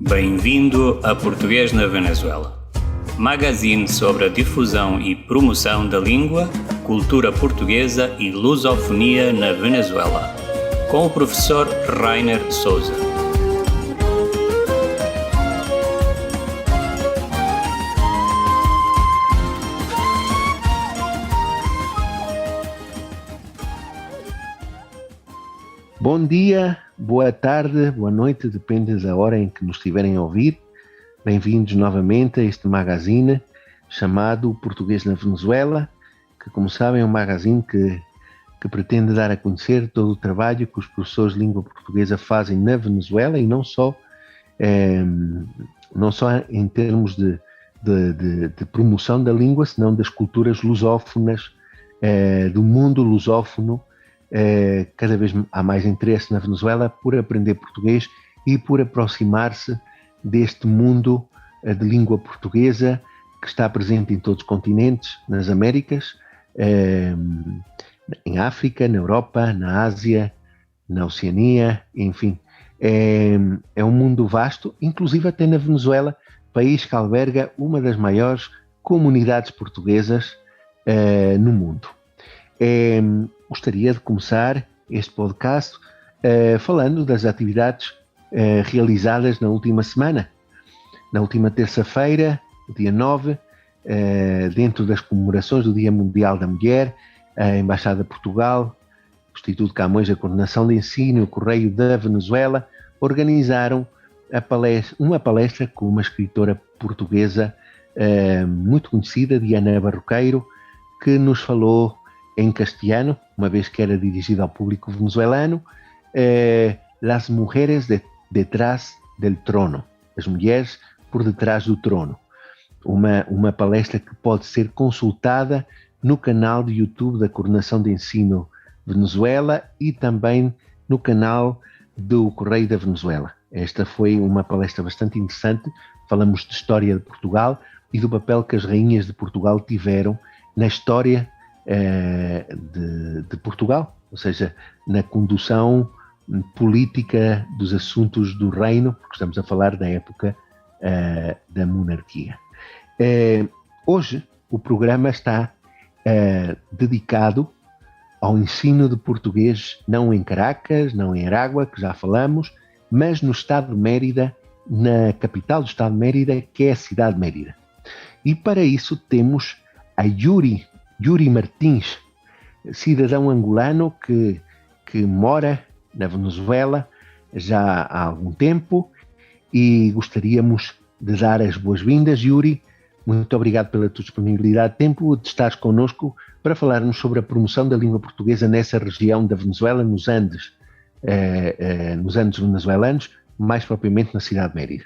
Bem-vindo a Português na Venezuela, magazine sobre a difusão e promoção da língua, cultura portuguesa e lusofonia na Venezuela, com o professor Rainer Souza. Bom dia, boa tarde, boa noite, depende da hora em que nos estiverem a ouvir. Bem-vindos novamente a este magazine chamado Português na Venezuela, que, como sabem, é um magazine que pretende dar a conhecer todo o trabalho que os professores de língua portuguesa fazem na Venezuela e não só em termos de promoção da língua, senão das culturas lusófonas, do mundo lusófono. Cada vez há mais interesse na Venezuela por aprender português e por aproximar-se deste mundo de língua portuguesa que está presente em todos os continentes, nas Américas, em África, na Europa, na Ásia, na Oceania, enfim. É um mundo vasto, inclusive até na Venezuela, país que alberga uma das maiores comunidades portuguesas no mundo. Gostaria de começar este podcast falando das atividades realizadas na última semana. Na última terça-feira, dia 9, dentro das comemorações do Dia Mundial da Mulher, a Embaixada de Portugal, o Instituto Camões, a Coordenação de Ensino e o Correio da Venezuela organizaram uma palestra com uma escritora portuguesa muito conhecida, Diana Barroqueiro, que nos falou em castelhano, uma vez que era dirigida ao público venezuelano, Las Mujeres Detrás del Trono, as mulheres por detrás do trono. Uma palestra que pode ser consultada no canal de YouTube da Coordenação de Ensino Venezuela e também no canal do Correio da Venezuela. Esta foi uma palestra bastante interessante. Falamos de história de Portugal e do papel que as rainhas de Portugal tiveram na história de Portugal, ou seja, na condução política dos assuntos do reino, porque estamos a falar da época da monarquia. Hoje o programa está dedicado ao ensino de português, não em Caracas, não em Aragua, que já falamos, mas no estado de Mérida, na capital do estado de Mérida, que é a cidade de Mérida. E para isso temos a Yuri Martins, cidadão angolano que mora na Venezuela já há algum tempo, e gostaríamos de dar as boas-vindas. Yuri, muito obrigado pela tua disponibilidade de tempo de estares connosco para falarmos sobre a promoção da língua portuguesa nessa região da Venezuela, nos Andes venezuelanos, mais propriamente na cidade de Mérida.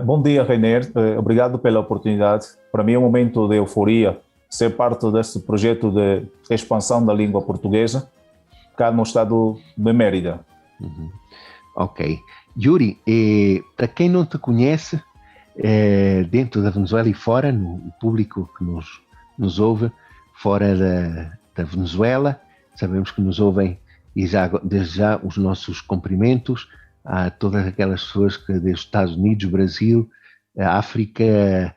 Bom dia, Rainer. Obrigado pela oportunidade. Para mim é um momento de euforia ser parte deste projeto de expansão da língua portuguesa cá no estado de Mérida. Ok. Yuri, para quem não te conhece, dentro da Venezuela e fora, no público que nos ouve fora da Venezuela, sabemos que nos ouvem, e desde já os nossos cumprimentos a todas aquelas pessoas que desde os Estados Unidos, Brasil, a África,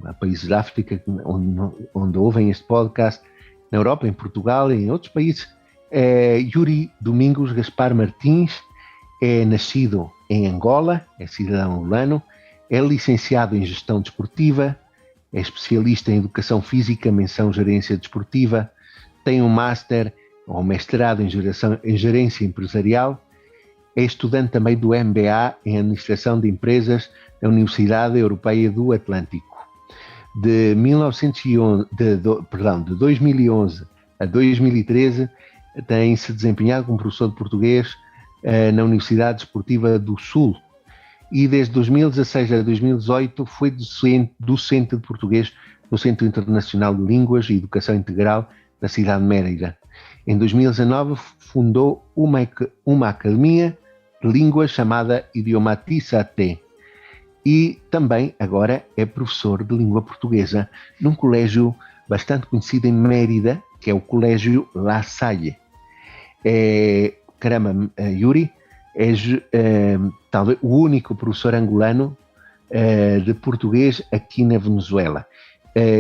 a países da África onde ouvem este podcast, na Europa, em Portugal e em outros países. Yuri Domingos Gaspar Martins é nascido em Angola, é cidadão angolano, é licenciado em Gestão Desportiva, é especialista em Educação Física, menção Gerência Desportiva, tem um Master ou mestrado em Gerência Empresarial, é estudante também do MBA em Administração de Empresas da Universidade Europeia do Atlântico. De 2011 a 2013, tem-se desempenhado como professor de português na Universidade Desportiva do Sul e desde 2016 a 2018 foi docente de português no Centro Internacional de Línguas e Educação Integral na cidade de Mérida. Em 2019 fundou uma academia de línguas chamada Idiomatizate e também agora é professor de língua portuguesa num colégio bastante conhecido em Mérida, que é o Colégio La Salle. Yuri, és talvez o único professor angolano de português aqui na Venezuela.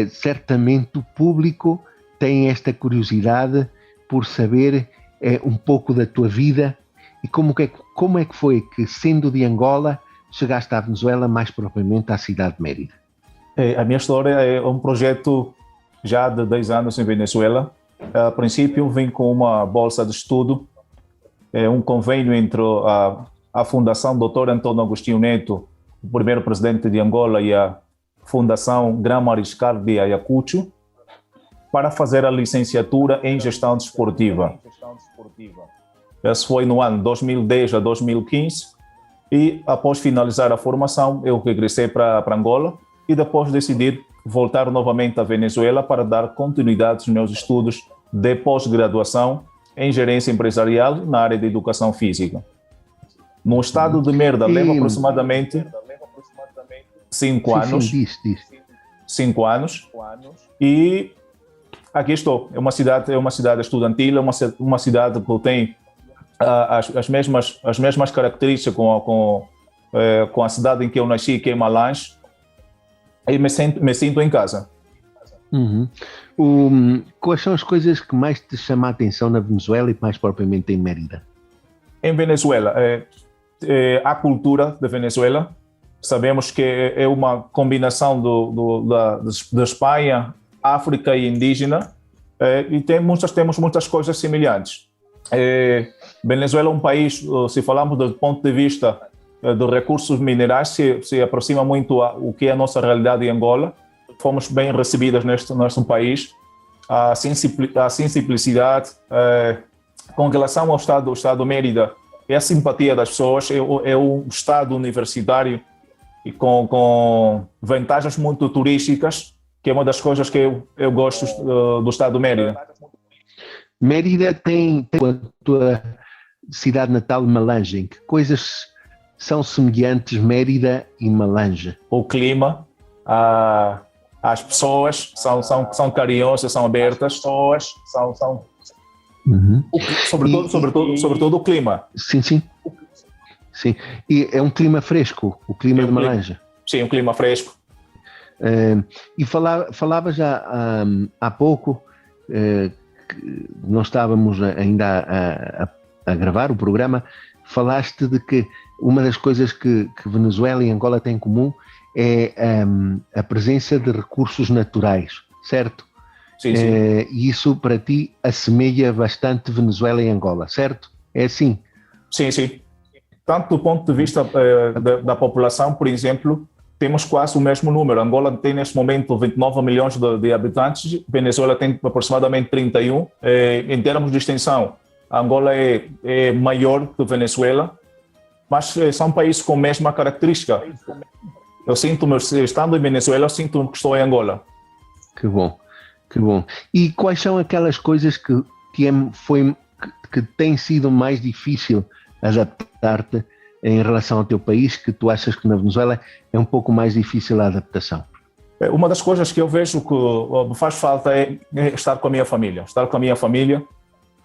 Certamente o público tem esta curiosidade por saber um pouco da tua vida e como é que foi que, sendo de Angola, chegaste à Venezuela, mais propriamente à cidade de Mérida. A minha história é um projeto já de 10 anos em Venezuela. A princípio vim com uma bolsa de estudo, um convênio entre a Fundação Dr. Antônio Agostinho Neto, o primeiro presidente de Angola, e a Fundação Gran Mariscal de Ayacucho, para fazer a licenciatura em gestão desportiva. Esse foi no ano 2010 a 2015, e após finalizar a formação, eu regressei para Angola e depois decidi voltar novamente à Venezuela para dar continuidade aos meus estudos de pós-graduação em gerência empresarial na área de educação física. No estado de Mérida, leva aproximadamente 5 anos. Diz. 5 anos. E aqui estou. É uma cidade estudantil, uma cidade que tem as mesmas características com a cidade em que eu nasci, que é Malange, e me sinto em casa. Quais são as coisas que mais te chamam a atenção na Venezuela e mais propriamente em Mérida? Em Venezuela, a cultura da Venezuela, sabemos que é uma combinação da Espanha, África e indígena, e temos muitas coisas semelhantes. Venezuela é um país, se falamos do ponto de vista dos recursos minerais, se aproxima muito o que é a nossa realidade em Angola. Fomos bem recebidas neste país. A simplicidade, com relação ao estado de Mérida, é a simpatia das pessoas, é um estado universitário e com vantagens muito turísticas, que é uma das coisas que eu gosto do estado de Mérida. Mérida tem a tua cidade natal, Malange. Que coisas são semelhantes Mérida e Malange? O clima, as pessoas são carinhosas, são abertas, sobretudo o clima. Sim. E é um clima fresco, o clima de Malange. Sim, um clima fresco. E falava já há pouco, que não estávamos ainda a gravar o programa, falaste de que uma das coisas que Venezuela e Angola têm em comum é a presença de recursos naturais, certo? Sim. E isso para ti assemelha bastante Venezuela e Angola, certo? É assim? Sim. Tanto do ponto de vista da população, por exemplo, temos quase o mesmo número. Angola tem neste momento 29 milhões de habitantes, Venezuela tem aproximadamente 31. Em termos de extensão, Angola é maior que Venezuela, mas são países com a mesma característica. Eu estando em Venezuela, eu sinto que estou em Angola. Que bom. E quais são aquelas coisas que tem sido mais difícil adaptar-te em relação ao teu país, que tu achas que na Venezuela é um pouco mais difícil a adaptação? Uma das coisas que eu vejo que me faz falta é estar com a minha família.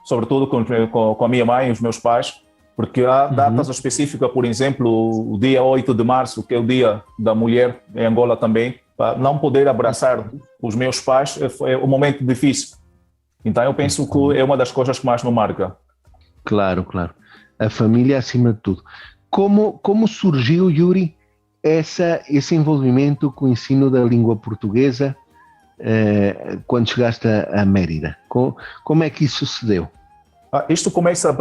Sobretudo com a minha mãe e os meus pais, porque há datas específicas, por exemplo, o dia 8 de março, que é o Dia da Mulher em Angola também, para não poder abraçar os meus pais é um momento difícil. Então eu penso que é uma das coisas que mais me marca. Claro. A família acima de tudo. Como surgiu, Yuri, esse envolvimento com o ensino da língua portuguesa quando chegaste a Mérida? Como é que isso se deu? Isto começa,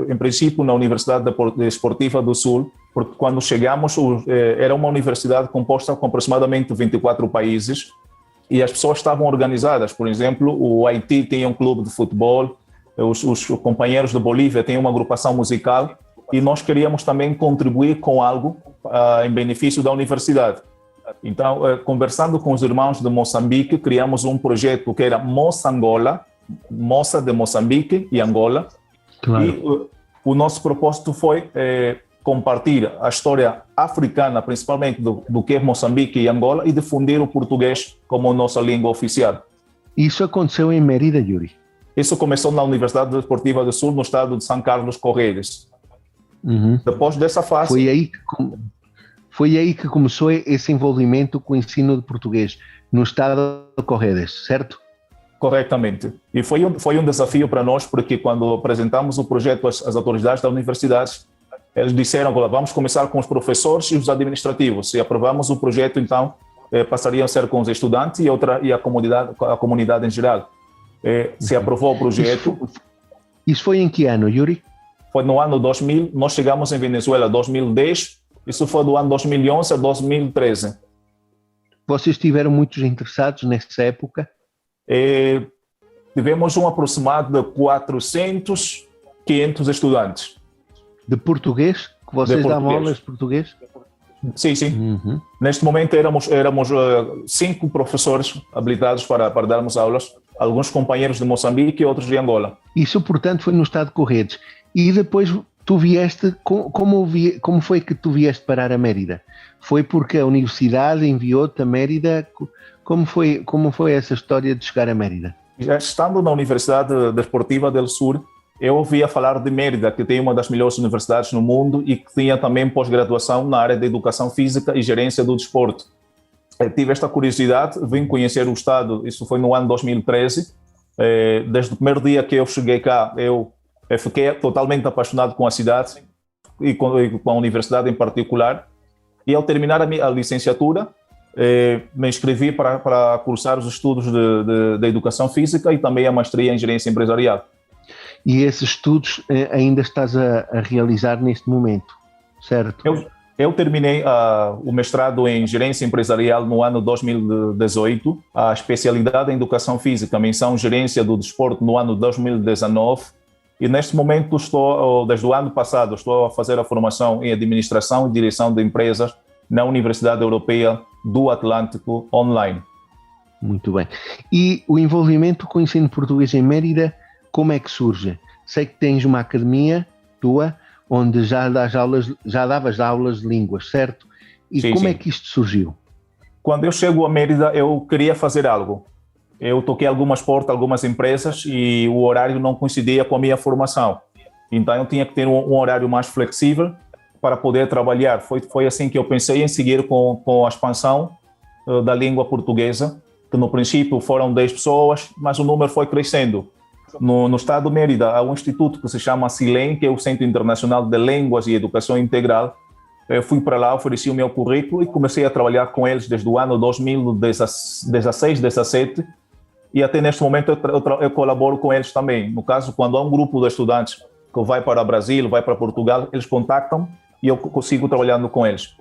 em princípio, na Universidade Desportiva do Sul, porque quando chegamos era uma universidade composta com aproximadamente 24 países e as pessoas estavam organizadas. Por exemplo, o Haiti tinha um clube de futebol, os companheiros da Bolívia têm uma agrupação musical e nós queríamos também contribuir com algo em benefício da universidade. Então, conversando com os irmãos de Moçambique, criamos um projeto que era Moçangola, Moça de Moçambique e Angola. Claro. E o nosso propósito foi compartilhar a história africana, principalmente do que é Moçambique e Angola, e difundir o português como nossa língua oficial. Isso aconteceu em Mérida, Yuri? Isso começou na Universidade Desportiva do Sul, no estado de São Carlos Correios. Depois dessa fase... Foi aí que começou esse envolvimento com o ensino de português no estado de Corredes, certo? Corretamente. E foi um desafio para nós, porque quando apresentamos o projeto às autoridades da universidade, eles disseram, vamos começar com os professores e os administrativos. Se aprovamos o projeto, então, passariam a ser com os estudantes e a comunidade em geral. Se aprovou o projeto... Isso foi em que ano, Yuri? Foi no ano 2000, nós chegamos em Venezuela em 2010, isso foi do ano 2011 a 2013. Vocês estiveram muitos interessados nessa época? Tivemos um aproximado de 400, 500 estudantes. De português? Que vocês davam aulas de português? Sim, sim. Neste momento éramos 5 professores habilitados para darmos aulas, alguns companheiros de Moçambique e outros de Angola. Isso, portanto, foi no estado de Corredes. E depois tu vieste, como foi que tu vieste parar a Mérida? Foi porque a universidade enviou-te a Mérida? Como foi essa história de chegar a Mérida? Já estando na Universidade Desportiva del Sur, eu ouvia falar de Mérida, que tem uma das melhores universidades no mundo e que tinha também pós-graduação na área de educação física e gerência do desporto. Eu tive esta curiosidade, vim conhecer o estado, isso foi no ano 2013. Desde o primeiro dia que eu cheguei cá, eu fiquei totalmente apaixonado com a cidade e com a universidade em particular. E ao terminar a licenciatura, me inscrevi para cursar os estudos de educação física e também a maestria em gerência empresarial. E esses estudos ainda estás a realizar neste momento, certo? Eu terminei o mestrado em gerência empresarial no ano 2018, a especialidade em educação física, menção gerência do desporto no ano 2019, e neste momento desde o ano passado, estou a fazer a formação em administração e direção de empresas na Universidade Europeia do Atlântico online. Muito bem. E o envolvimento com o ensino português em Mérida, como é que surge? Sei que tens uma academia tua onde já davas aulas de línguas, certo? E sim, como sim. é que isto surgiu? Quando eu chego a Mérida, eu queria fazer algo. Eu toquei algumas portas, algumas empresas e o horário não coincidia com a minha formação. Então eu tinha que ter um horário mais flexível para poder trabalhar. Foi assim que eu pensei em seguir com a expansão da língua portuguesa, que no princípio foram 10 pessoas, mas o número foi crescendo. No estado de Mérida, há um instituto que se chama CILEM, que é o Centro Internacional de Línguas e Educação Integral. Eu fui para lá, ofereci o meu currículo e comecei a trabalhar com eles desde o ano 2016, 2017, e até neste momento eu colaboro com eles também. No caso, quando há um grupo de estudantes que vai para o Brasil, vai para Portugal, eles contactam e eu consigo trabalhando com eles.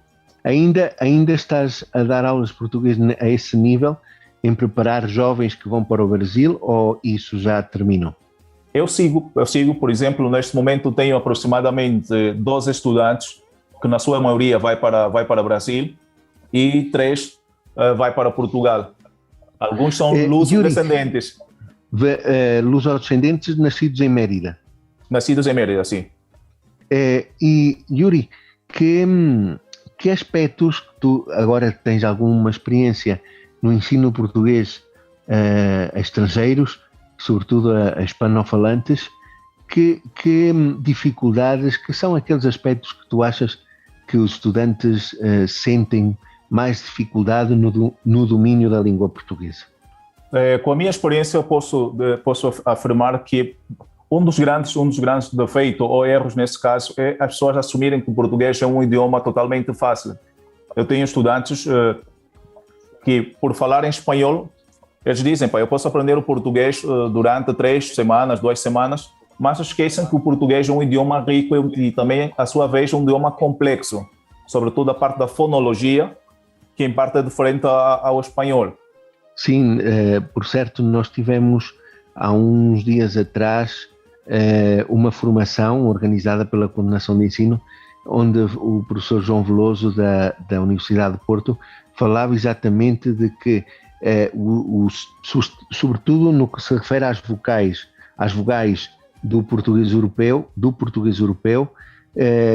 Ainda estás a dar aulas de português a esse nível, em preparar jovens que vão para o Brasil, ou isso já terminou? Eu sigo, por exemplo, neste momento tenho aproximadamente 12 estudantes, que na sua maioria vai para o Brasil, e 3 vai para Portugal. Alguns são luso-descendentes. Luso-descendentes nascidos em Mérida. Nascidos em Mérida, sim. E, Yuri, que aspectos que tu agora tens alguma experiência no ensino português a estrangeiros, sobretudo a hispanofalantes, que dificuldades, que são aqueles aspectos que tu achas que os estudantes sentem mais dificuldade no domínio da língua portuguesa? Com a minha experiência, eu posso afirmar que um dos grandes defeitos ou erros nesse caso é as pessoas assumirem que o português é um idioma totalmente fácil. Eu tenho estudantes que, por falar em espanhol, eles dizem, eu posso aprender o português durante 3 semanas, 2 semanas, mas esquecem que o português é um idioma rico e também, à sua vez, um idioma complexo, sobretudo a parte da fonologia, que em parte é diferente ao espanhol. Sim, por certo, nós tivemos há uns dias atrás uma formação organizada pela Coordenação de Ensino, onde o professor João Veloso da Universidade de Porto falava exatamente de que, sobretudo no que se refere às vogais do português europeu,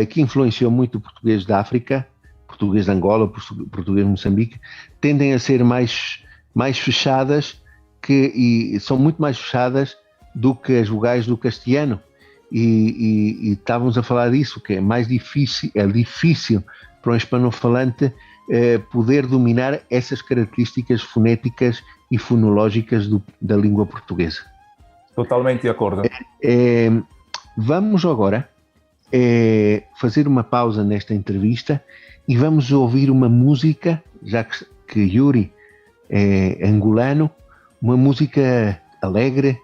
que influenciou muito o português da África, português de Angola, português de Moçambique, tendem a ser mais fechadas e são muito mais fechadas do que as vogais do castelhano. e estávamos a falar disso, que é difícil para um hispano-falante poder dominar essas características fonéticas e fonológicas da língua portuguesa. Totalmente de acordo. Vamos agora fazer uma pausa nesta entrevista e vamos ouvir uma música, já que Yuri é angolano, uma música alegre,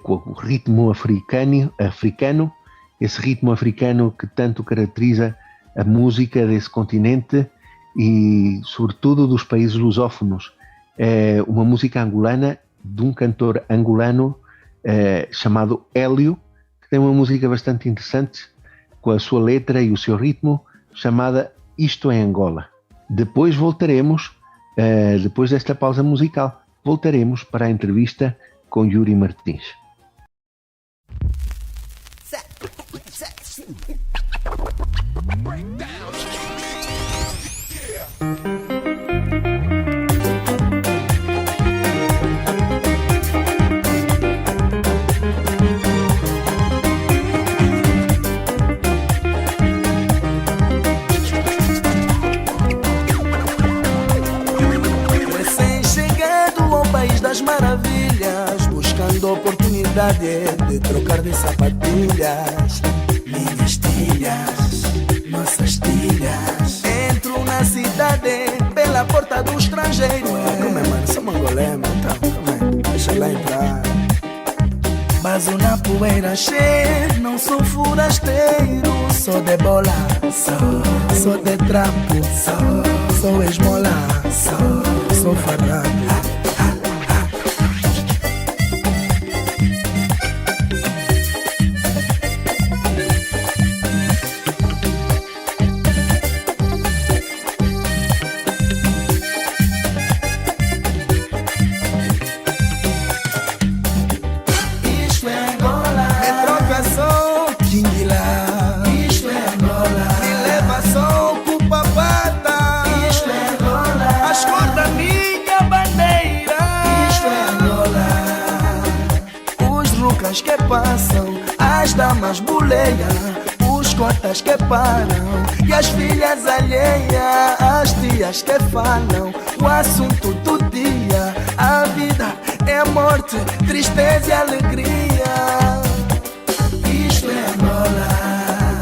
com o ritmo africano, esse ritmo africano que tanto caracteriza a música desse continente e, sobretudo, dos países lusófonos. É uma música angolana de um cantor angolano chamado Hélio, que tem uma música bastante interessante, com a sua letra e o seu ritmo, chamada Isto é Angola. Depois voltaremos, depois desta pausa musical, voltaremos para a entrevista com Yuri Martins. Maravilhas, buscando oportunidade de trocar de sapatilhas. Minhas tilhas, nossas tilhas. Entro na cidade pela porta do estrangeiro. Como é, mano? Sou mangolé, mano. Então, como é? Deixa lá entrar. Baso na poeira cheia, não sou forasteiro. Sou de bola, sou de trapo, sou esmola, sou farrapo. Que passam, as damas buleiam, os cotas que param e as filhas alheias, as tias que falam o assunto do dia. A vida é morte, tristeza e alegria. Isto é Angola,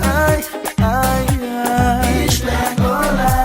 ai, ai, ai. Isto é Angola.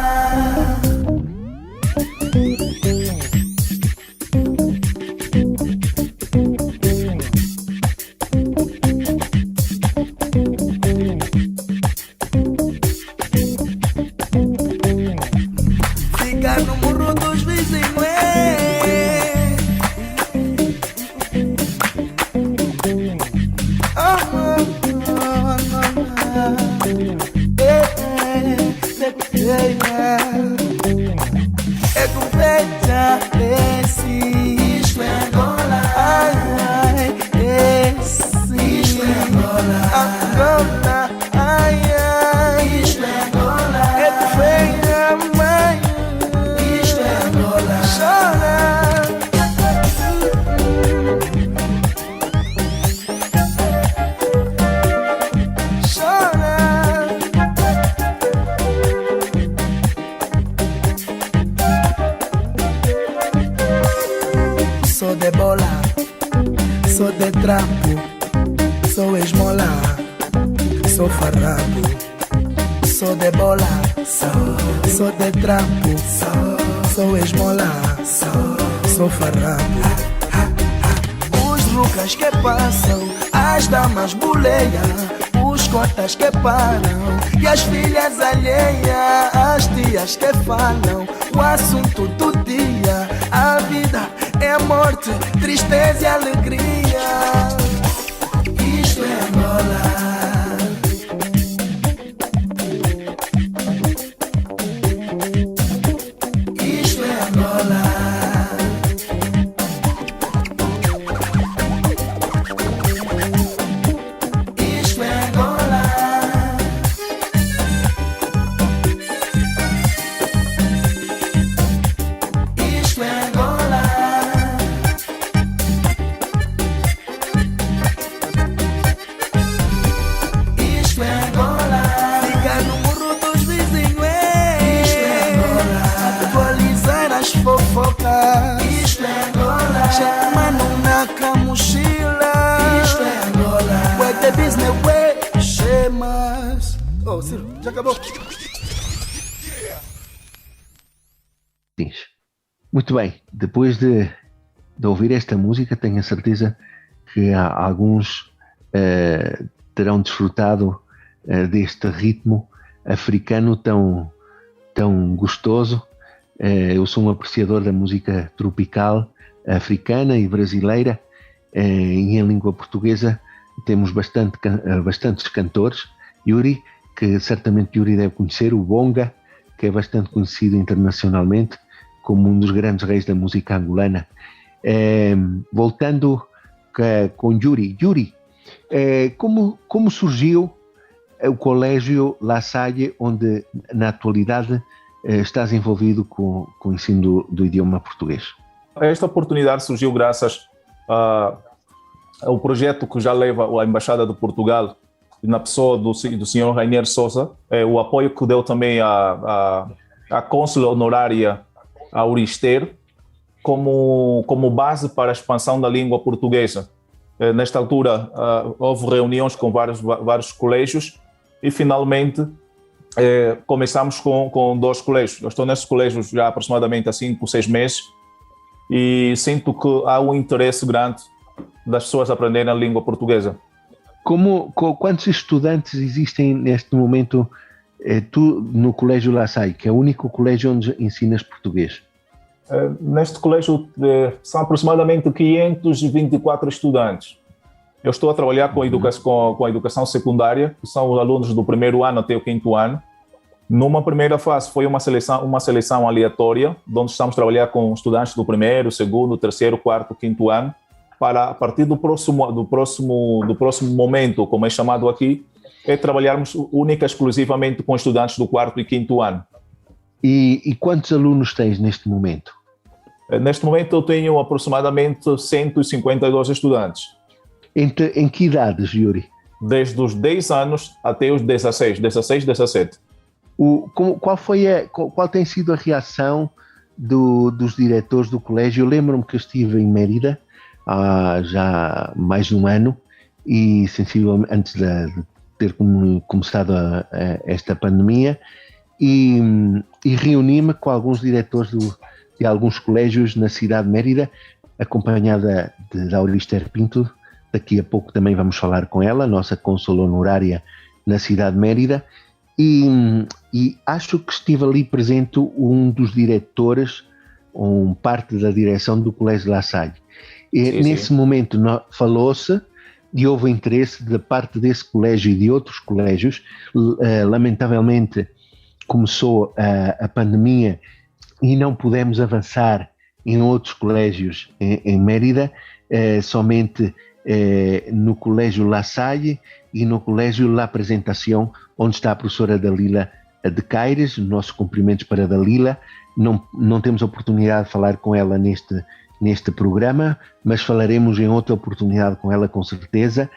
Sou de bola, sou de trapo, sou esmola, sou farrapo. Sou de bola, sou de trapo, sou esmola, sou farrapo. Os rucas que passam, as damas buleiam, os cotas que param e as filhas alheias, as tias que falam o assunto do dia. A vida é morte, tristeza e alegria. Isto é Angola. Isto é Angola. Isto é Angola. Isto é Angola. Oh, Ciro, já acabou? Muito bem, depois de ouvir esta música, tenho a certeza que alguns terão desfrutado deste ritmo africano tão gostoso. Eu sou um apreciador da música tropical africana e brasileira, e em língua portuguesa temos bastantes cantores. Yuri, que certamente Yuri deve conhecer, o Bonga, que é bastante conhecido internacionalmente como um dos grandes reis da música angolana. Voltando com Yuri. Yuri, como surgiu o Colégio La Salle, onde na atualidade estás envolvido com o ensino do idioma português? Esta oportunidade surgiu graças ao projeto que já leva a Embaixada de Portugal, na pessoa do senhor Rainer Sousa, o apoio que deu também a cônsula honorária Aurister, como base para a expansão da língua portuguesa. Nesta altura, houve reuniões com vários colégios e, finalmente, começamos com 2 colégios. Eu estou nesses colégios já aproximadamente há 5, 6 meses e sinto que há um interesse grande das pessoas aprenderem a língua portuguesa. Quantos estudantes existem neste momento no Colégio La Salle, que é o único colégio onde ensinas português? Neste colégio são aproximadamente 524 estudantes. Eu estou a trabalhar com a educação secundária, que são os alunos do primeiro ano até o 5º ano. Numa primeira fase foi uma seleção aleatória, onde estamos a trabalhar com estudantes do primeiro, segundo, terceiro, quarto, 5º ano, para a partir do próximo momento, como é chamado aqui, trabalharmos única e exclusivamente com estudantes do 4º e 5º ano. E quantos alunos tens neste momento? Neste momento eu tenho aproximadamente 152 estudantes. Em que idades, Yuri? Desde os 10 anos até os 16, 17. Qual tem sido a reação dos diretores do colégio? Eu lembro-me que eu estive em Mérida há já mais de um ano e, sensivelmente, antes de ter começado esta pandemia, e reuni-me com alguns diretores de alguns colégios na cidade de Mérida, acompanhada de Aurister Pinto. Daqui a pouco também vamos falar com ela, nossa cônsula honorária na cidade de Mérida, e acho que estive ali presente um dos diretores, parte da direção do Colégio La Salle. Nesse momento falou-se e houve interesse da parte desse colégio e de outros colégios. Lamentavelmente começou a pandemia e não pudemos avançar em outros colégios em Mérida, somente no Colégio La Salle e no Colégio La Apresentação, onde está a professora Dalila de Caires. Nossos cumprimentos para Dalila. Não temos a oportunidade de falar com ela neste programa, mas falaremos em outra oportunidade com ela, com certeza.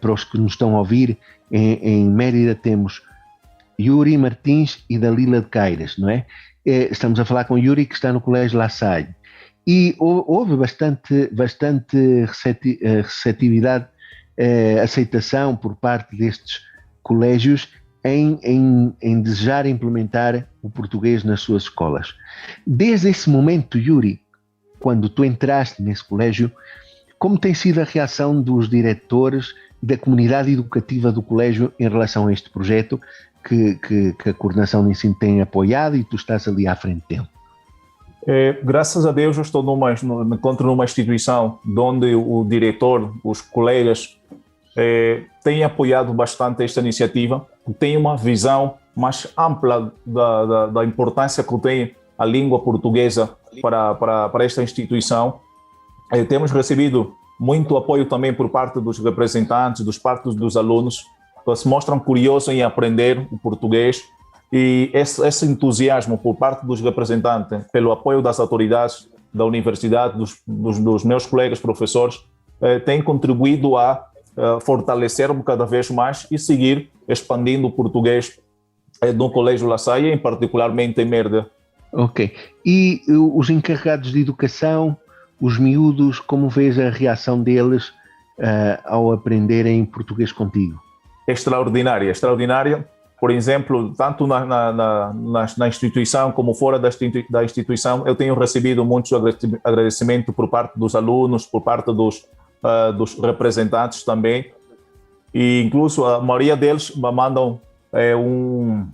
Para os que nos estão a ouvir, em Mérida temos Yuri Martins e Dalila de Caires, não é? Estamos a falar com Yuri, que está no Colégio La Salle. E houve bastante receptividade, aceitação por parte destes colégios em desejar implementar o português nas suas escolas. Desde esse momento, Yuri, quando tu entraste nesse colégio, como tem sido a reação dos diretores e da comunidade educativa do colégio em relação a este projeto que a coordenação de ensino tem apoiado e tu estás ali à frente dele? Graças a Deus eu me encontro numa instituição onde o diretor, os colegas têm apoiado bastante esta iniciativa, tem uma visão mais ampla da importância que tem a língua portuguesa para esta instituição. Temos recebido muito apoio também por parte dos representantes, dos alunos, que se mostram curiosos em aprender o português. E esse entusiasmo por parte dos representantes, pelo apoio das autoridades da universidade, dos meus colegas professores, tem contribuído a fortalecer-me cada vez mais e seguir expandindo o português no Colégio La Salle, em particularmente em Mérida. Ok. E os encarregados de educação, os miúdos, como vês a reação deles ao aprenderem português contigo? Extraordinária. por exemplo, tanto na instituição como fora da instituição, eu tenho recebido muitos agradecimentos por parte dos alunos, por parte dos representantes também, e incluso a maioria deles me mandam um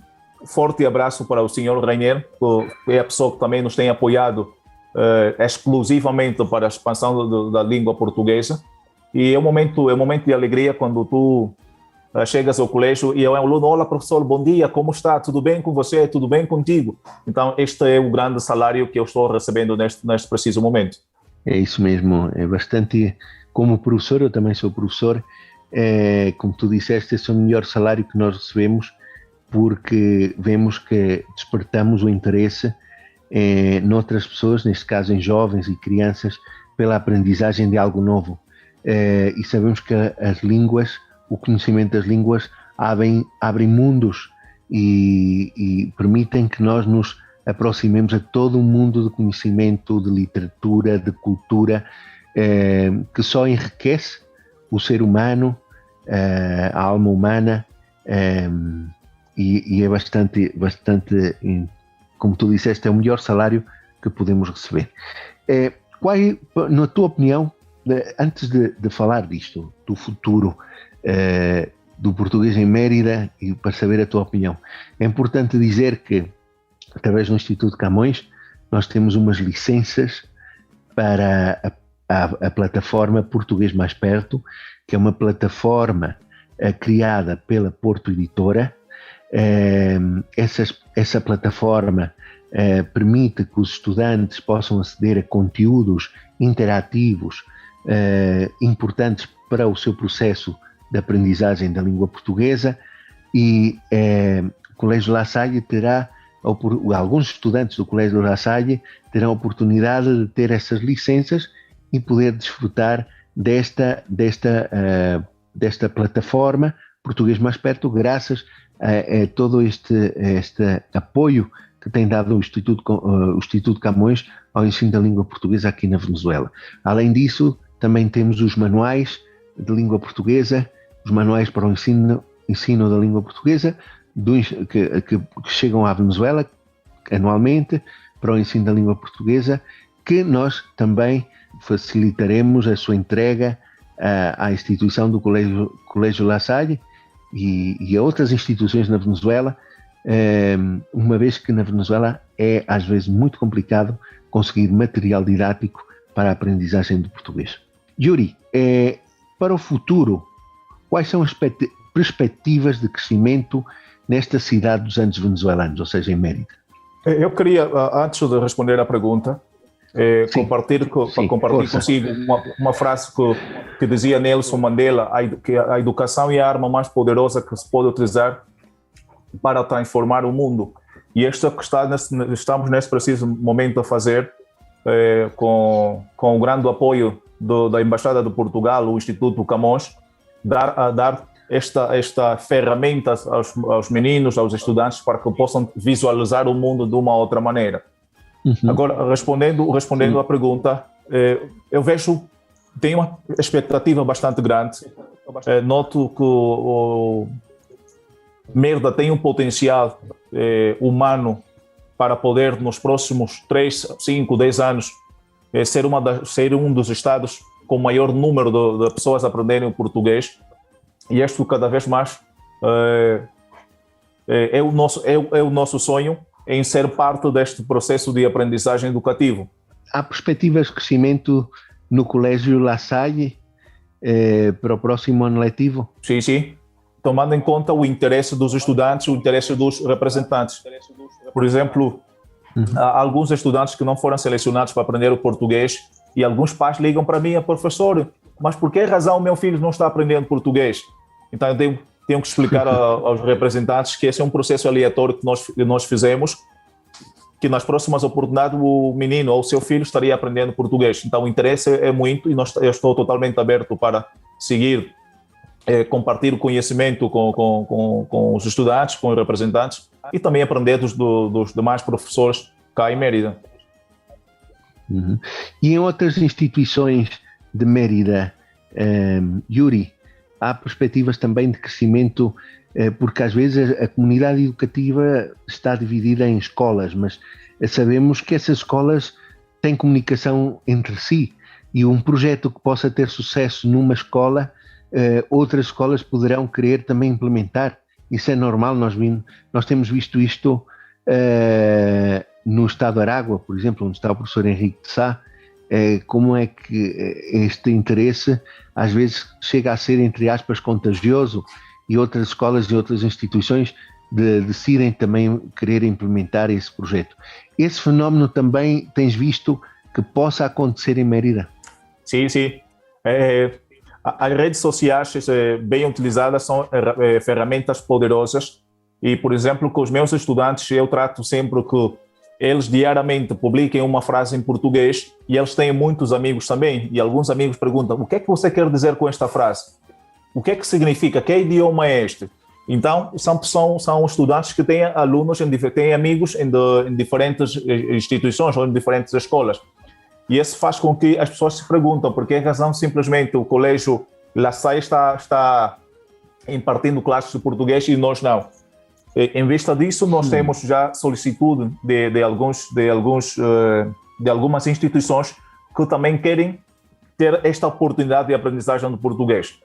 forte abraço para o senhor Rainer, que é a pessoa que também nos tem apoiado exclusivamente para a expansão da língua portuguesa. E é um momento de alegria quando tu chegas ao colégio e é um aluno: olá, professor, bom dia, como está? Tudo bem com você? Tudo bem contigo? Então, este é o grande salário que eu estou recebendo neste preciso momento. É isso mesmo, é bastante... Como professor, eu também sou professor, como tu disseste, esse é o melhor salário que nós recebemos, porque vemos que despertamos o interesse noutras pessoas, neste caso em jovens e crianças, pela aprendizagem de algo novo. E sabemos que as línguas, o conhecimento das línguas abrem mundos e permitem que nós nos aproximemos a todo um mundo de conhecimento, de literatura, de cultura, que só enriquece o ser humano, a alma humana, e é bastante, como tu disseste, é o melhor salário que podemos receber. Qual é, na tua opinião, antes de falar disto, do futuro do português em Mérida, e para saber a tua opinião, é importante dizer que, através do Instituto Camões, nós temos umas licenças para a plataforma Português Mais Perto, que é uma plataforma criada pela Porto Editora. Essa plataforma permite que os estudantes possam aceder a conteúdos interativos importantes para o seu processo de aprendizagem da língua portuguesa, e o Colégio La Salle terá, alguns estudantes do Colégio La Salle terão a oportunidade de ter essas licenças e poder desfrutar desta plataforma Português Mais Perto, graças a todo este apoio que tem dado o Instituto Camões ao ensino da língua portuguesa aqui na Venezuela. Além disso, também temos os manuais de língua portuguesa, os manuais para o ensino da língua portuguesa, que chegam à Venezuela anualmente para o ensino da língua portuguesa, que nós também facilitaremos a sua entrega à instituição do Colégio La Salle e a outras instituições na Venezuela, uma vez que na Venezuela é às vezes muito complicado conseguir material didático para a aprendizagem do português. Yuri, para o futuro, quais são as perspectivas de crescimento nesta cidade dos Andes venezuelanos, ou seja, em Mérida? Eu queria, antes de responder à pergunta, compartilhar consigo uma frase que dizia Nelson Mandela, que a educação é a arma mais poderosa que se pode utilizar para transformar o mundo. E esta que estamos nesse preciso momento a fazer, com o grande apoio da Embaixada de Portugal, o Instituto Camões, dar esta ferramenta aos meninos, aos estudantes, para que possam visualizar o mundo de uma outra maneira. Uhum. Agora, respondendo à pergunta, eu tenho uma expectativa bastante grande. Noto que o Mérida tem um potencial humano para poder, nos próximos 3, 5, 10 anos, ser um dos estados com maior número de pessoas aprenderem o português. E isto cada vez mais é o nosso sonho, em ser parte deste processo de aprendizagem educativo. Há perspectivas de crescimento no Colégio La Salle para o próximo ano letivo? Sim. Tomando em conta o interesse dos estudantes, o interesse dos representantes. Por exemplo, há alguns estudantes que não foram selecionados para aprender o português e alguns pais ligam para mim: professor, mas por que razão o meu filho não está aprendendo português? Então eu tenho que explicar aos representantes que esse é um processo aleatório que nós fizemos, que nas próximas oportunidades o menino ou o seu filho estaria aprendendo português. Então o interesse é muito e eu estou totalmente aberto para seguir, compartilhar o conhecimento com os estudantes, com os representantes, e também aprender dos demais professores cá em Mérida. Uhum. E em outras instituições de Mérida, Yuri, há perspectivas também de crescimento porque às vezes a comunidade educativa está dividida em escolas, mas sabemos que essas escolas têm comunicação entre si, e um projeto que possa ter sucesso numa escola, outras escolas poderão querer também implementar. Isso é normal, nós temos visto isto no estado de Aragua, por exemplo, onde está o professor Henrique de Sá, como é que este interesse às vezes chega a ser, entre aspas, contagioso, e outras escolas e outras instituições decidem também querer implementar esse projeto. Esse fenómeno também tens visto que possa acontecer em Mérida? Sim, sim. As redes sociais bem utilizadas são ferramentas poderosas, e, por exemplo, com os meus estudantes eu trato sempre que eles diariamente publiquem uma frase em português, e eles têm muitos amigos também, e alguns amigos perguntam: o que é que você quer dizer com esta frase? O que é que significa? Que idioma é este? Então, são estudantes que têm alunos, têm amigos em diferentes instituições ou em diferentes escolas. E isso faz com que as pessoas se perguntam por que razão simplesmente o Colégio La Salle está impartindo classes de português e nós não. Em vista disso, nós temos já solicitude de algumas instituições que também querem ter esta oportunidade de aprendizagem do português.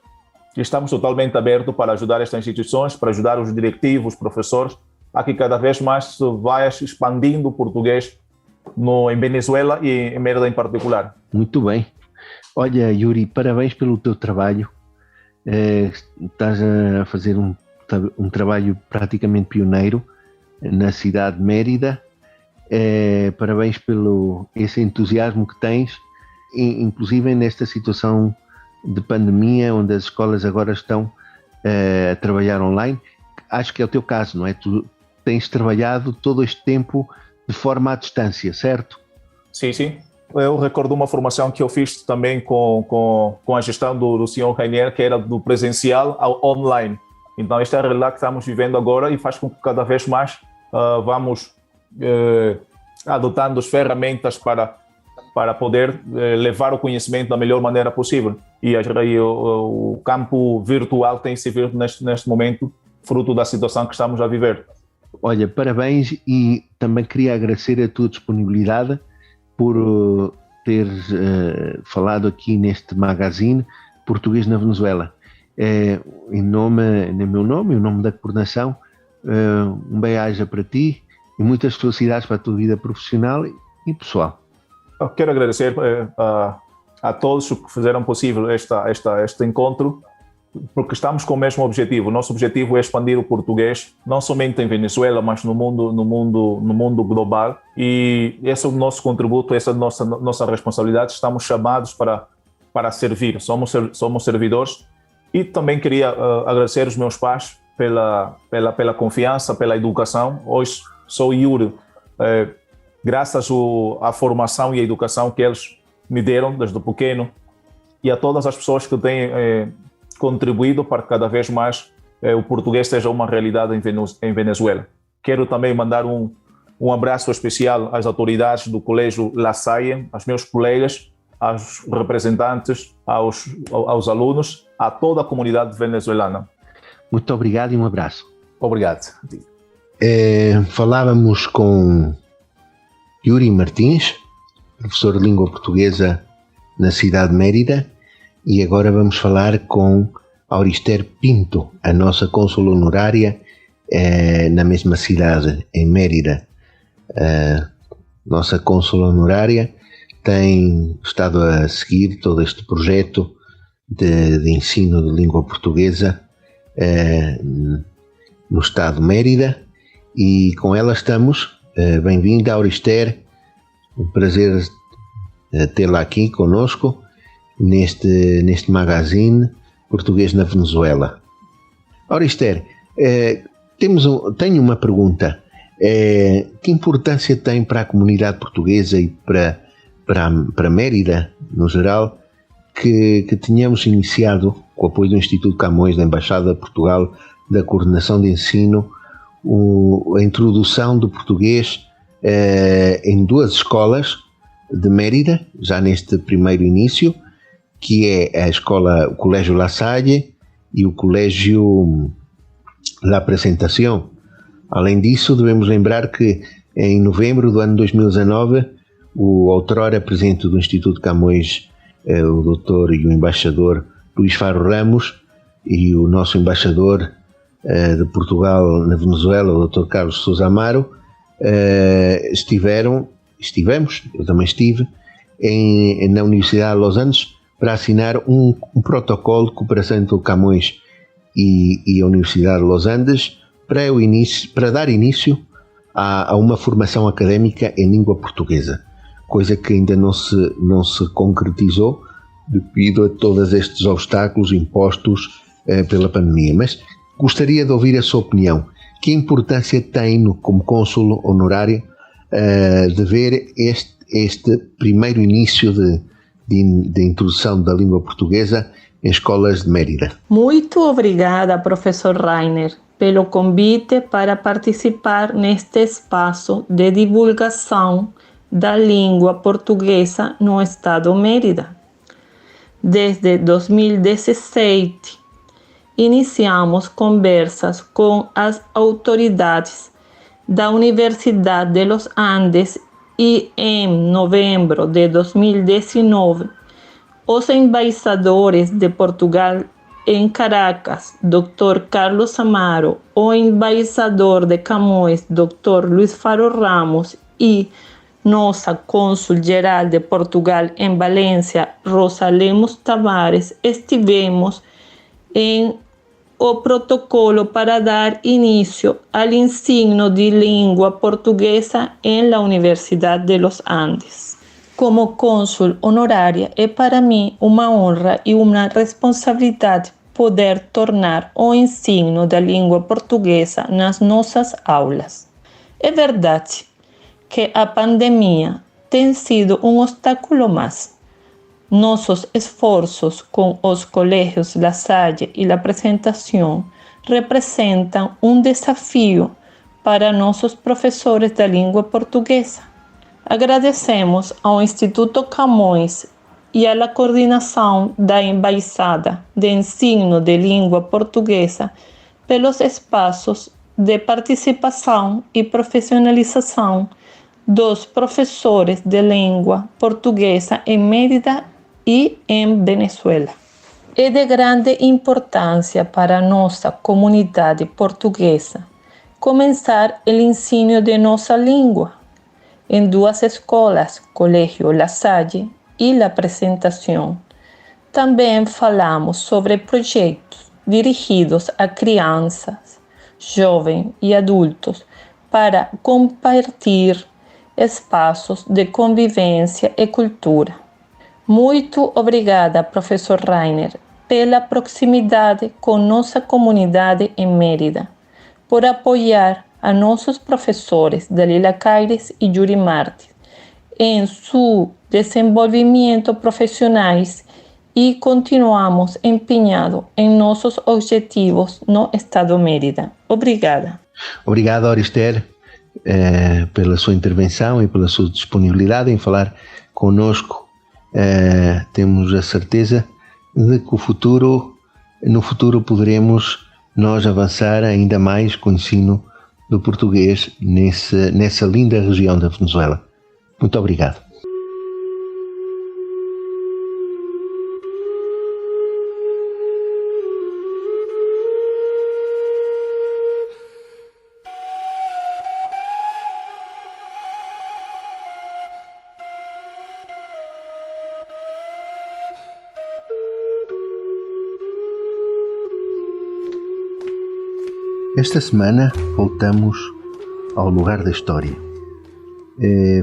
Estamos totalmente abertos para ajudar estas instituições, para ajudar os directivos, os professores, a que cada vez mais se vai expandindo o português em Venezuela e em Mérida em particular. Muito bem. Olha, Yuri, parabéns pelo teu trabalho. Estás a fazer um trabalho praticamente pioneiro na cidade de Mérida. Parabéns pelo esse entusiasmo que tens, inclusive nesta situação de pandemia, onde as escolas agora estão a trabalhar online. Acho que é o teu caso, não é? Tu tens trabalhado todo este tempo de forma à distância, certo? Sim, sim. Eu recordo uma formação que eu fiz também com a gestão do senhor Rainier, que era do presencial ao online. Então, esta é a realidade que estamos vivendo agora, e faz com que cada vez mais vamos adotando as ferramentas para poder levar o conhecimento da melhor maneira possível. E o campo virtual tem se visto neste momento fruto da situação que estamos a viver. Olha, parabéns, e também queria agradecer a tua disponibilidade por teres falado aqui neste magazine Português na Venezuela. Em meu nome e em nome da coordenação, um bem-aja para ti e muitas felicidades para a tua vida profissional e pessoal. Eu quero agradecer a todos que fizeram possível este encontro, porque estamos com o mesmo objetivo. Nosso objetivo é expandir o português, não somente em Venezuela, mas no mundo global. E esse é o nosso contributo, essa é a nossa responsabilidade. Estamos chamados para servir, somos servidores. E também queria agradecer os meus pais pela confiança, pela educação. Hoje sou Yuri, graças à formação e à educação que eles me deram desde pequeno, e a todas as pessoas que têm contribuído para que cada vez mais o português seja uma realidade em Venezuela. Quero também mandar um abraço especial às autoridades do Colégio La Salle, aos meus colegas, aos representantes, aos alunos, a toda a comunidade venezuelana. Muito obrigado e um abraço. Obrigado. Falávamos com Yuri Martins, professor de língua portuguesa na cidade de Mérida, e agora vamos falar com Aurister Pinto, a nossa cônsul honorária na mesma cidade, em Mérida. Nossa cônsul honorária tem estado a seguir todo este projeto de ensino de língua portuguesa no estado de Mérida, e com ela estamos. Bem-vinda, Aurister. Um prazer tê-la aqui conosco neste magazine Português na Venezuela. Aurister, tenho uma pergunta. Que importância tem para a comunidade portuguesa e para Mérida, no geral, que tenhamos iniciado, com o apoio do Instituto Camões, da Embaixada de Portugal, da Coordenação de Ensino, a introdução do português em duas escolas de Mérida, já neste primeiro início, que é o Colégio La Salle e o Colégio da apresentação. Além disso, devemos lembrar que em novembro do ano 2019, o outrora presidente do Instituto Camões, o doutor e o embaixador Luís Faro Ramos, e o nosso embaixador de Portugal na Venezuela, o doutor Carlos Sousa Amaro, estivemos, eu também estive, na Universidade de Los Andes para assinar um protocolo de cooperação entre o Camões e a Universidade de Los Andes para dar início a uma formação académica em língua portuguesa, coisa que ainda não se concretizou devido a todos estes obstáculos impostos pela pandemia. Mas gostaria de ouvir a sua opinião. Que importância tem, como cônsul honorário, de ver este primeiro início de introdução da língua portuguesa em escolas de Mérida? Muito obrigada, professor Rainer, pelo convite para participar neste espaço de divulgação da língua portuguesa no estado de Mérida. Desde 2017, iniciamos conversas com as autoridades da Universidade de los Andes e em novembro de 2019, os embaixadores de Portugal em Caracas, Dr. Carlos Amaro, o embaixador de Camões, Dr. Luís Faro Ramos, e nossa cônsul-geral de Portugal em Valência, Rosa Lemos Tavares, estivemos em o protocolo para dar início ao ensino de língua portuguesa em la Universidade de los Andes. Como cônsul honorária, é para mim uma honra e uma responsabilidade poder tornar o ensino da língua portuguesa nas nossas aulas. É verdade que a pandemia tem sido um obstáculo mais. Nossos esforços com os colégios La Salle e La Apresentação representam um desafio para nossos professores da língua portuguesa. Agradecemos ao Instituto Camões e à coordenação da Embaixada de Ensino de Língua Portuguesa pelos espaços de participação e profissionalização dos professores de língua portuguesa em Mérida e em Venezuela. É de grande importância para a nossa comunidade portuguesa começar o ensino de nossa língua em duas escolas, Colégio La Salle e La Apresentação. Também falamos sobre projetos dirigidos a crianças, jovens e adultos para compartilhar espaços de convivência e cultura. Muito obrigada, professor Rainer, pela proximidade com nossa comunidade em Mérida, por apoiar a nossos professores Dalila Caires e Yuri Martins em seu desenvolvimento profissionais e continuamos empenhados em nossos objetivos no estado de Mérida. Obrigada. Obrigado, Aurister, pela sua intervenção e pela sua disponibilidade em falar conosco. Temos a certeza de que no futuro poderemos nós avançar ainda mais com o ensino do português nessa linda região da Venezuela. Muito obrigado. Esta semana voltamos ao lugar da história.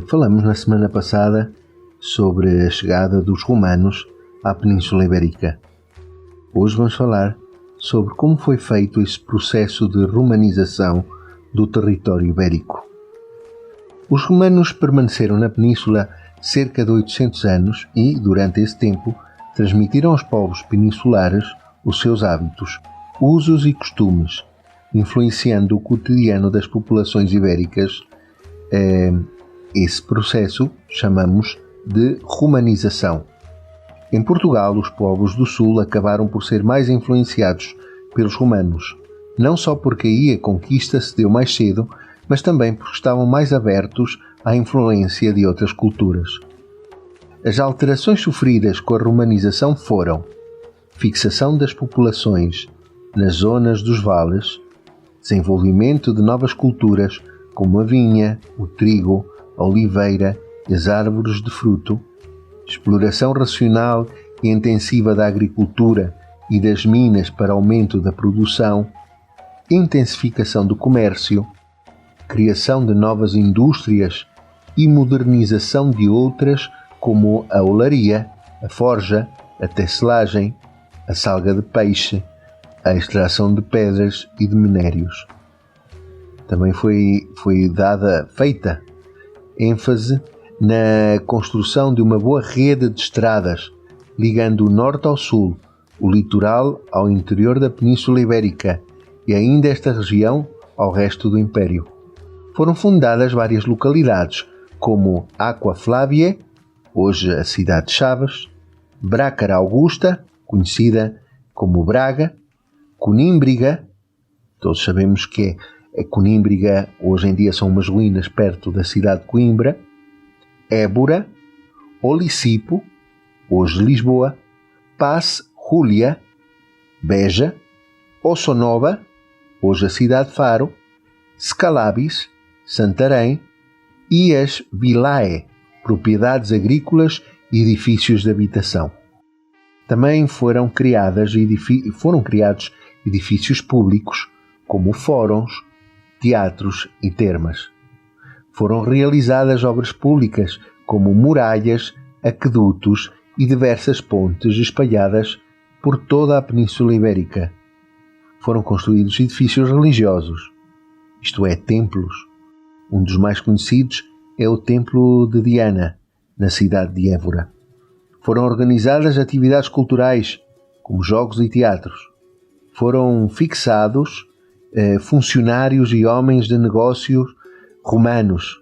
Falamos na semana passada sobre a chegada dos romanos à Península Ibérica. Hoje vamos falar sobre como foi feito esse processo de romanização do território ibérico. Os romanos permaneceram na península cerca de 800 anos e, durante esse tempo, transmitiram aos povos peninsulares os seus hábitos, usos e costumes, influenciando o cotidiano das populações ibéricas. Esse processo chamamos de romanização. Em Portugal, os povos do Sul acabaram por ser mais influenciados pelos romanos, não só porque aí a conquista se deu mais cedo, mas também porque estavam mais abertos à influência de outras culturas. As alterações sofridas com a romanização foram fixação das populações nas zonas dos vales, desenvolvimento de novas culturas como a vinha, o trigo, a oliveira e as árvores de fruto, exploração racional e intensiva da agricultura e das minas para aumento da produção, intensificação do comércio, criação de novas indústrias e modernização de outras como a olaria, a forja, a tecelagem, a salga de peixe, a extração de pedras e de minérios. Também foi feita ênfase na construção de uma boa rede de estradas, ligando o norte ao sul, o litoral ao interior da Península Ibérica e ainda esta região ao resto do Império. Foram fundadas várias localidades, como Aqua Flávia, hoje a cidade de Chaves, Brácara Augusta, conhecida como Braga, Conímbriga, todos sabemos que a Conímbriga hoje em dia são umas ruínas perto da cidade de Coimbra, Ébora, Olicipo, hoje Lisboa, Paz Júlia, Beja, Ossonova, hoje a cidade de Faro, Scalabis, Santarém e as Vilae, propriedades agrícolas e edifícios de habitação. Também foram criados edifícios públicos, como fóruns, teatros e termas. Foram realizadas obras públicas, como muralhas, aquedutos e diversas pontes espalhadas por toda a Península Ibérica. Foram construídos edifícios religiosos, isto é, templos. Um dos mais conhecidos é o Templo de Diana, na cidade de Évora. Foram organizadas atividades culturais, como jogos e teatros. Foram fixados funcionários e homens de negócios romanos,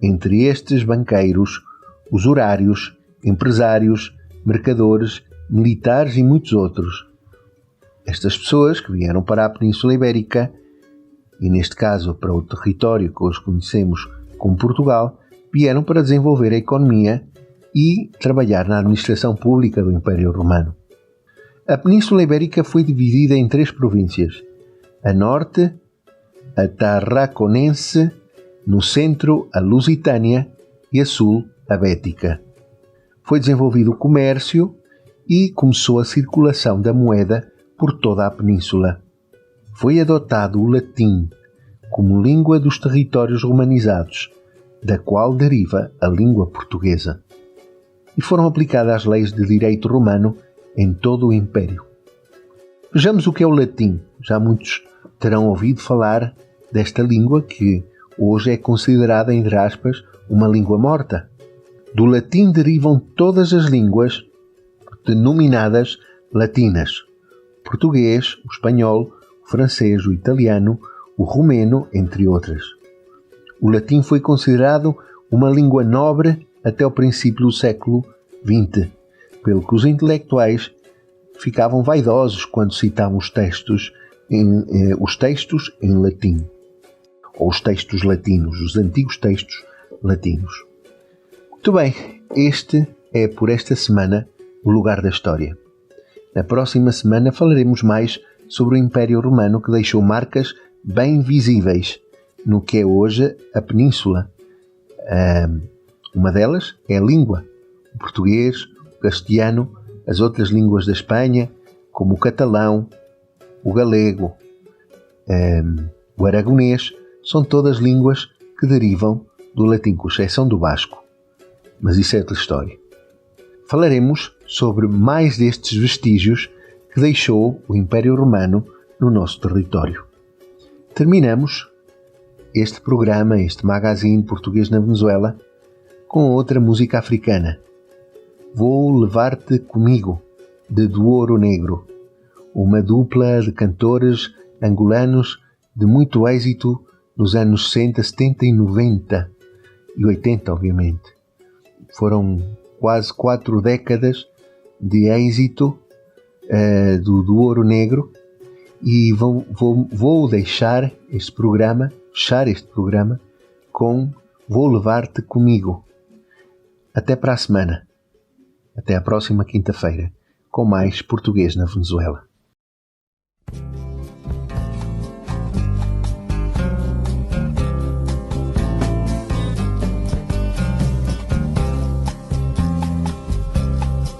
entre estes banqueiros, usurários, empresários, mercadores, militares e muitos outros. Estas pessoas que vieram para a Península Ibérica, e neste caso para o território que hoje conhecemos como Portugal, vieram para desenvolver a economia e trabalhar na administração pública do Império Romano. A Península Ibérica foi dividida em 3 províncias: a norte, a Tarraconense, no centro, a Lusitânia e a sul, a Bética. Foi desenvolvido o comércio e começou a circulação da moeda por toda a península. Foi adotado o latim como língua dos territórios romanizados, da qual deriva a língua portuguesa. E foram aplicadas as leis de direito romano em todo o Império. Vejamos o que é o latim. Já muitos terão ouvido falar desta língua que hoje é considerada, entre aspas, uma língua morta. Do latim derivam todas as línguas denominadas latinas: português, o espanhol, o francês, o italiano, o romeno, entre outras. O latim foi considerado uma língua nobre até o princípio do século XX, pelo que os intelectuais ficavam vaidosos quando citavam os textos em latim, ou os textos latinos, os antigos textos latinos. Muito bem, este é por esta semana o lugar da história. Na próxima semana falaremos mais sobre o Império Romano, que deixou marcas bem visíveis no que é hoje a Península. Uma delas é a língua, o português, o castelhano, as outras línguas da Espanha, como o catalão, o galego, o aragonês, são todas línguas que derivam do latim, com exceção do basco. Mas isso é outra história. Falaremos sobre mais destes vestígios que deixou o Império Romano no nosso território. Terminamos este programa, este magazine português na Venezuela, com outra música africana. Vou Levar-te Comigo, de Do Ouro Negro, uma dupla de cantores angolanos de muito êxito nos anos 60, 70 e 90 e 80, obviamente. Foram quase 4 décadas de êxito do Ouro Negro, E vou deixar este programa, fechar este programa com Vou Levar-te Comigo. Até para a semana. Até a próxima quinta-feira, com mais Português na Venezuela.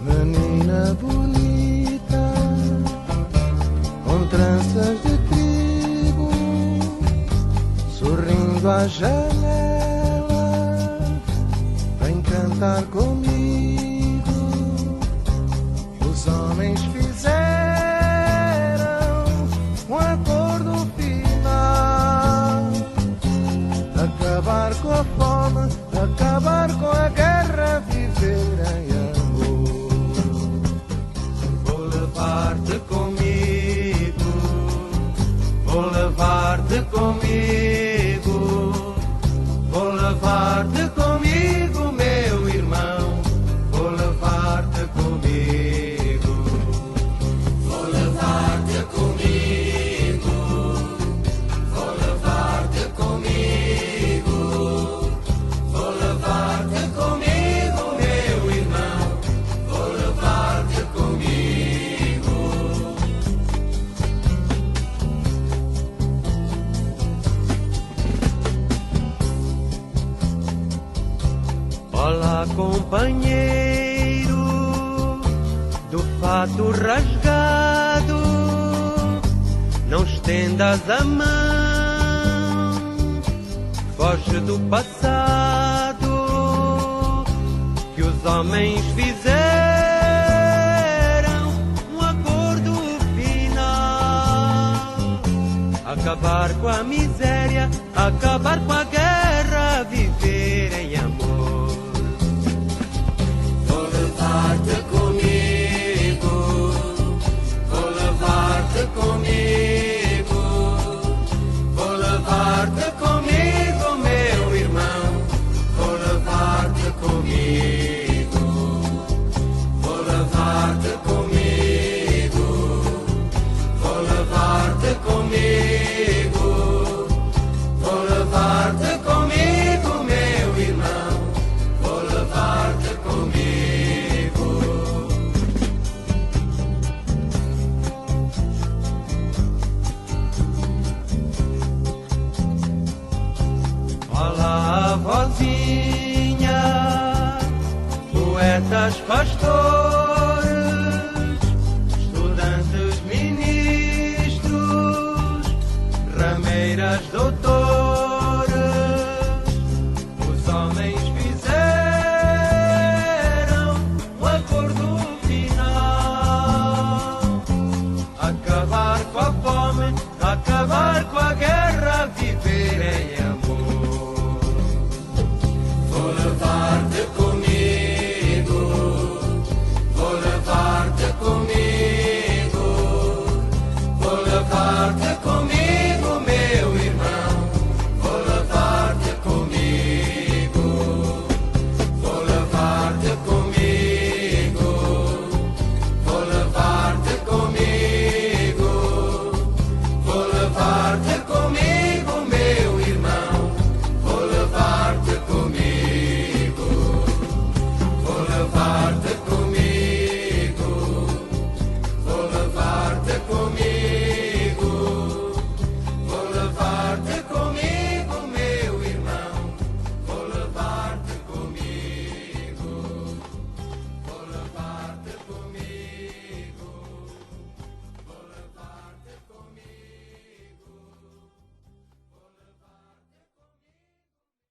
Menina bonita, com tranças de trigo, sorrindo à janela, vem cantar comigo. Os homens fizeram um acordo final, acabar com a fome, acabar com a guerra, viver em amor. Vou levar-te comigo, vou levar-te comigo, vou levar-te comigo, meu irmão, vou levar-te comigo, vou levar-te comigo, vou levar-te comigo, vou levar-te comigo, meu irmão, vou levar-te comigo. Olá, companheiro do fato rasgado, não estendas a mão, foge do passado, que os homens fizeram um acordo final, acabar com a miséria, acabar com a guerra, viver em amor. Vou levar-te comigo, vou levar-te comigo, vou levar-te comigo, meu irmão, vou levar-te comigo, vou levar-te comigo, vou levar-te comigo, vou levar-te comigo, meu irmão, vou levar-te comigo. Olá, vozinha, poetas pastores,